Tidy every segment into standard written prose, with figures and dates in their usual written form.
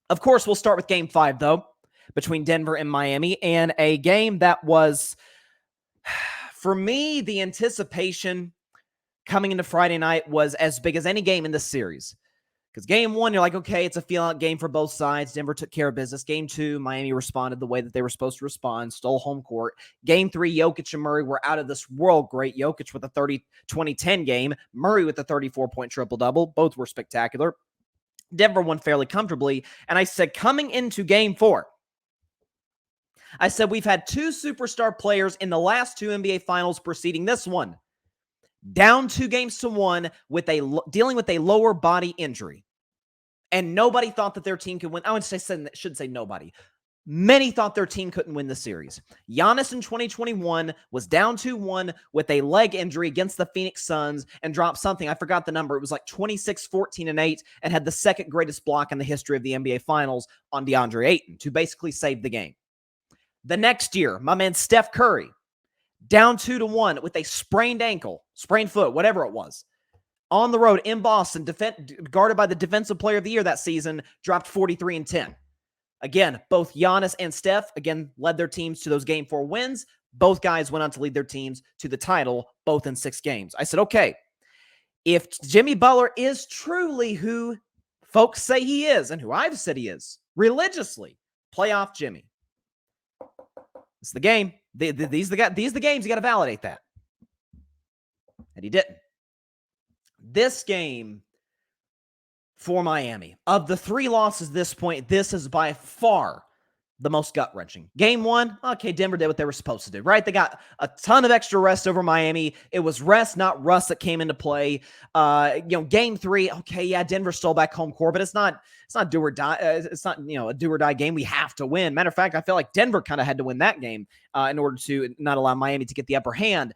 Of course, we'll start with Game 5, though, between Denver and Miami, and a game that was, for me, the anticipation coming into Friday night was as big as any game in this series. Because game 1, you're like, okay, it's a feel-out game for both sides. Denver took care of business. Game 2, Miami responded the way that they were supposed to respond, stole home court. Game 3, Jokić and Murray were out of this world great. Jokić with a 30-20-10 game. Murray with a 34-point triple-double. Both were spectacular. Denver won fairly comfortably. And I said, coming into Game 4, I said, we've had 2 superstar players in the last 2 NBA Finals preceding this one, down 2-1 with dealing with a lower body injury. And nobody thought that their team could win. I should say nobody. Many thought their team couldn't win the series. Giannis in 2021 was down 2-1 with a leg injury against the Phoenix Suns and dropped something. I forgot the number. It was like 26, 14, and 8 and had the second greatest block in the history of the NBA Finals on DeAndre Ayton to basically save the game. The next year, my man Steph Curry, down 2-1 with a sprained ankle, sprained foot, whatever it was. On the road in Boston, guarded by the Defensive Player of the Year that season, dropped 43 and 10. Again, both Giannis and Steph, again, led their teams to those Game 4 wins. Both guys went on to lead their teams to the title, both in 6 games. I said, okay, if Jimmy Butler is truly who folks say he is, and who I've said he is, religiously, playoff Jimmy. It's the game. These are the games. You got to validate that. And he didn't. This game for Miami, of the 3 losses at this point, this is by far the most gut-wrenching. Game 1, okay, Denver did what they were supposed to do, right? They got a ton of extra rest over Miami. It was rest, not rust, that came into play. Game 3, okay, yeah, Denver stole back home court, but it's not do or die. It's not, a do or die game. We have to win. Matter of fact, I feel like Denver kind of had to win that game in order to not allow Miami to get the upper hand.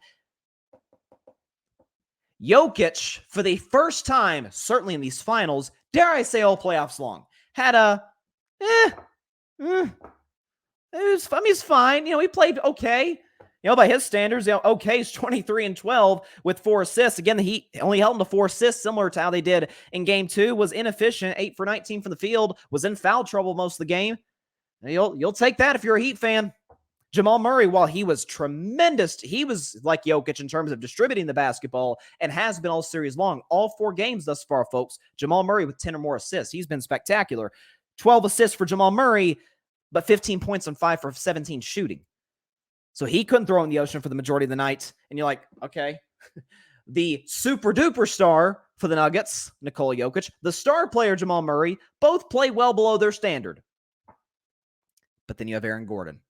Jokić, for the first time, certainly in these finals, dare I say all playoffs long, had a, it's fine. He played okay. By his standards, okay is 23 and 12 with 4 assists. Again, the Heat only held him to 4 assists, similar to how they did in Game 2. Was inefficient, 8 for 19 from the field. Was in foul trouble most of the game. You'll take that if you're a Heat fan. Jamal Murray, while he was tremendous, he was like Jokić in terms of distributing the basketball and has been all series long. All 4 games thus far, folks. Jamal Murray with 10 or more assists. He's been spectacular. 12 assists for Jamal Murray, but 15 points on 5 for 17 shooting. So he couldn't throw in the ocean for the majority of the night. And you're like, okay. The super-duper star for the Nuggets, Nikola Jokić, the star player, Jamal Murray, both play well below their standard. But then you have Aaron Gordon.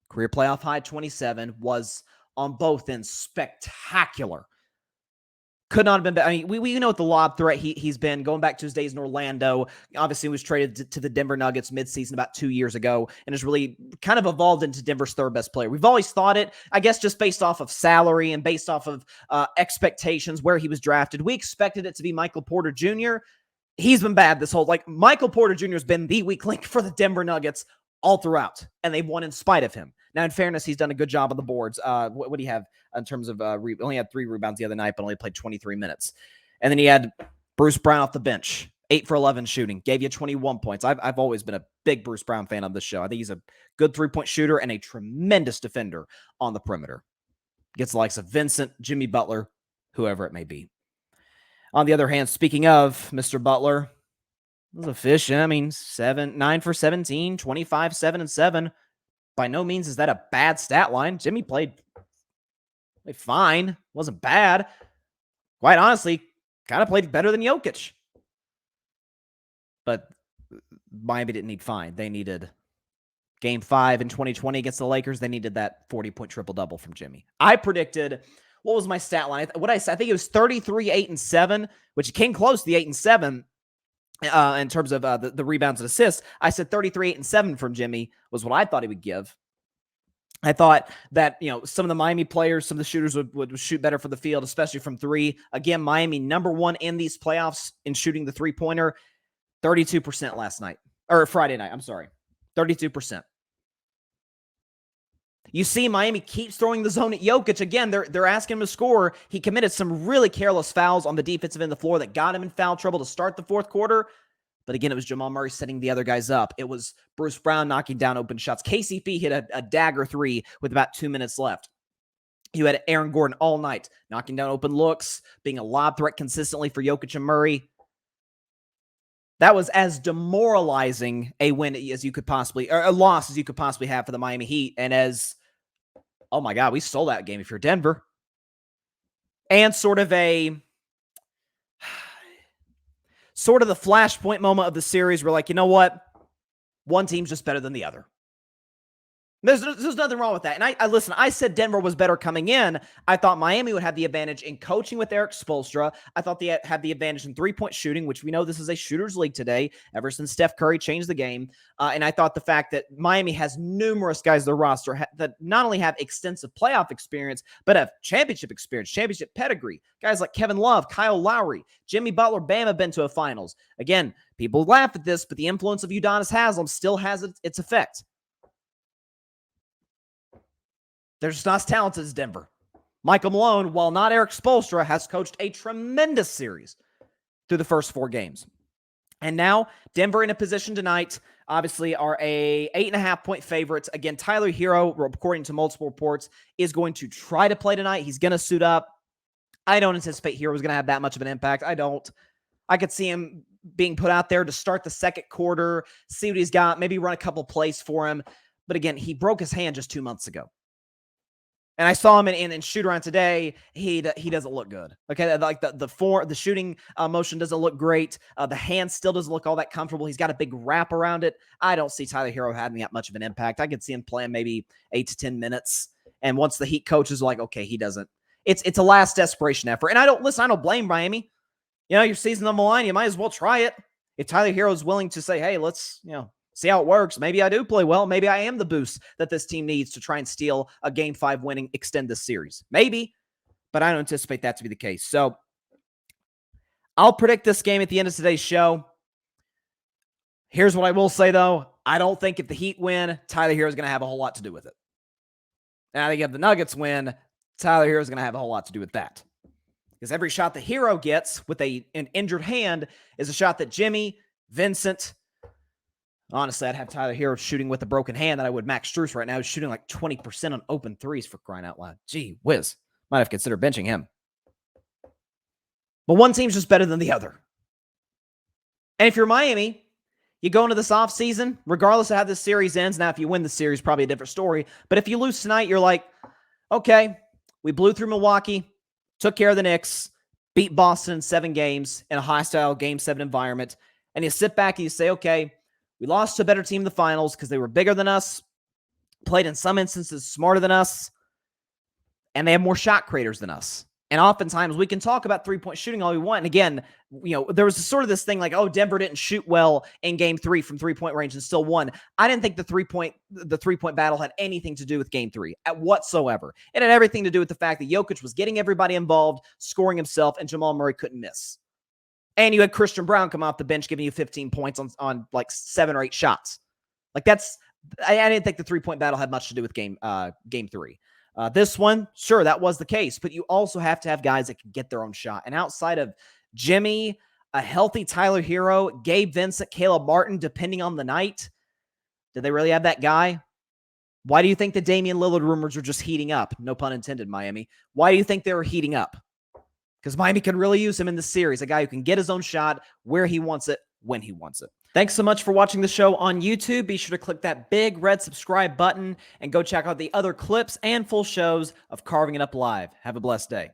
Career playoff high 27, was on both ends spectacular. Could not have been better. I mean, we know what the lob threat he's been going back to his days in Orlando. Obviously, he was traded to the Denver Nuggets midseason about 2 years ago and has really kind of evolved into Denver's 3rd best player. We've always thought it, I guess, just based off of salary and based off of expectations where he was drafted. We expected it to be Michael Porter Jr. He's been bad this whole, Michael Porter Jr. has been the weak link for the Denver Nuggets all throughout, and they've won in spite of him. Now, in fairness, he's done a good job on the boards. What do you have in terms of only had 3 rebounds the other night, but only played 23 minutes. And then he had Bruce Brown off the bench, 8 for 11 shooting, gave you 21 points. I've always been a big Bruce Brown fan of this show. I think he's a good 3-point shooter and a tremendous defender on the perimeter. Gets the likes of Vincent, Jimmy Butler, whoever it may be. On the other hand, speaking of Mr. Butler, was efficient. I mean, 9 for 17, 25, 7 and 7. By no means is that a bad stat line. Jimmy played fine. Wasn't bad. Quite honestly, kind of played better than Jokić. But Miami didn't need fine. They needed Game 5 in 2020 against the Lakers. They needed that 40-point triple-double from Jimmy. I predicted, what was my stat line? I think it was 33, 8 and 7, which came close to the 8 and 7. In terms of the rebounds and assists, I said 33, 8 and 7 from Jimmy was what I thought he would give. I thought that, some of the Miami players, some of the shooters would shoot better for the field, especially from 3. Again, Miami number 1 in these playoffs in shooting the 3-pointer, 32% last night, or Friday night. I'm sorry, 32%. You see Miami keeps throwing the zone at Jokić. Again, they're asking him to score. He committed some really careless fouls on the defensive end of the floor that got him in foul trouble to start the 4th quarter. But again, it was Jamal Murray setting the other guys up. It was Bruce Brown knocking down open shots. KCP hit a dagger three with about 2 minutes left. You had Aaron Gordon all night, knocking down open looks, being a lob threat consistently for Jokić and Murray. That was as demoralizing a win as you could possibly, or a loss as you could possibly have for the Miami Heat. And as, oh my God, we stole that game if you're Denver. And sort of the flashpoint moment of the series. We're like, you know what? One team's just better than the other. There's nothing wrong with that. And I listen, I said Denver was better coming in. I thought Miami would have the advantage in coaching with Eric Spoelstra. I thought they had the advantage in three-point shooting, which we know this is a shooter's league today, ever since Steph Curry changed the game. And I thought the fact that Miami has numerous guys on their roster that not only have extensive playoff experience, but have championship experience, championship pedigree. Guys like Kevin Love, Kyle Lowry, Jimmy Butler, Bam have been to a finals. Again, people laugh at this, but the influence of Udonis Haslem still has its effect. They're just not as talented as Denver. Michael Malone, while not Eric Spoelstra, has coached a tremendous series through the first 4 games. And now Denver in a position tonight, obviously, are a 8.5-point favorites. Again, Tyler Hero, according to multiple reports, is going to try to play tonight. He's going to suit up. I don't anticipate Hero is going to have that much of an impact. I don't. I could see him being put out there to start the second quarter, see what he's got, maybe run a couple plays for him. But again, he broke his hand just 2 months ago. And I saw him in shoot around today. He doesn't look good. Okay, like the shooting motion doesn't look great. The hand still doesn't look all that comfortable. He's got a big wrap around it. I don't see Tyler Hero having that much of an impact. I could see him playing maybe 8 to 10 minutes. And once the Heat coach is like, okay, he doesn't. It's a last desperation effort. And I don't blame Miami. You know, your season on the line, you might as well try it. If Tyler Hero is willing to say, hey, let's see how it works. Maybe I do play well. Maybe I am the boost that this team needs to try and steal a Game 5 winning, extend this series. Maybe, but I don't anticipate that to be the case. So I'll predict this game at the end of today's show. Here's what I will say, though. I don't think if the Heat win, Tyler Hero is going to have a whole lot to do with it. And I think if the Nuggets win, Tyler Hero is going to have a whole lot to do with that. Because every shot the Hero gets with an injured hand is a shot that Jimmy, Vincent, honestly, I'd have Tyler Hero shooting with a broken hand that I would Max Strus right now. He's shooting like 20% on open threes, for crying out loud. Gee whiz. Might have considered benching him. But one team's just better than the other. And if you're Miami, you go into this offseason, regardless of how this series ends. Now, if you win the series, probably a different story. But if you lose tonight, you're like, okay, we blew through Milwaukee, took care of the Knicks, beat Boston in 7 games in a hostile Game 7 environment. And you sit back and you say, okay, we lost to a better team in the finals because they were bigger than us, played in some instances smarter than us, and they have more shot creators than us. And oftentimes we can talk about three-point shooting all we want. And again, there was sort of this thing like, oh, Denver didn't shoot well in Game 3 from three-point range and still won. I didn't think the three-point battle had anything to do with Game 3 whatsoever. It had everything to do with the fact that Jokić was getting everybody involved, scoring himself, and Jamal Murray couldn't miss. And you had Christian Brown come off the bench giving you 15 points on like 7 or 8 shots. Like I didn't think the three-point battle had much to do with Game 3. This one, sure, that was the case. But you also have to have guys that can get their own shot. And outside of Jimmy, a healthy Tyler Hero, Gabe Vincent, Caleb Martin, depending on the night, did they really have that guy? Why do you think the Damian Lillard rumors are just heating up? No pun intended, Miami. Why do you think they were heating up? Because Miami can really use him in this series, a guy who can get his own shot where he wants it, when he wants it. Thanks so much for watching the show on YouTube. Be sure to click that big red subscribe button and go check out the other clips and full shows of Carving It Up Live. Have a blessed day.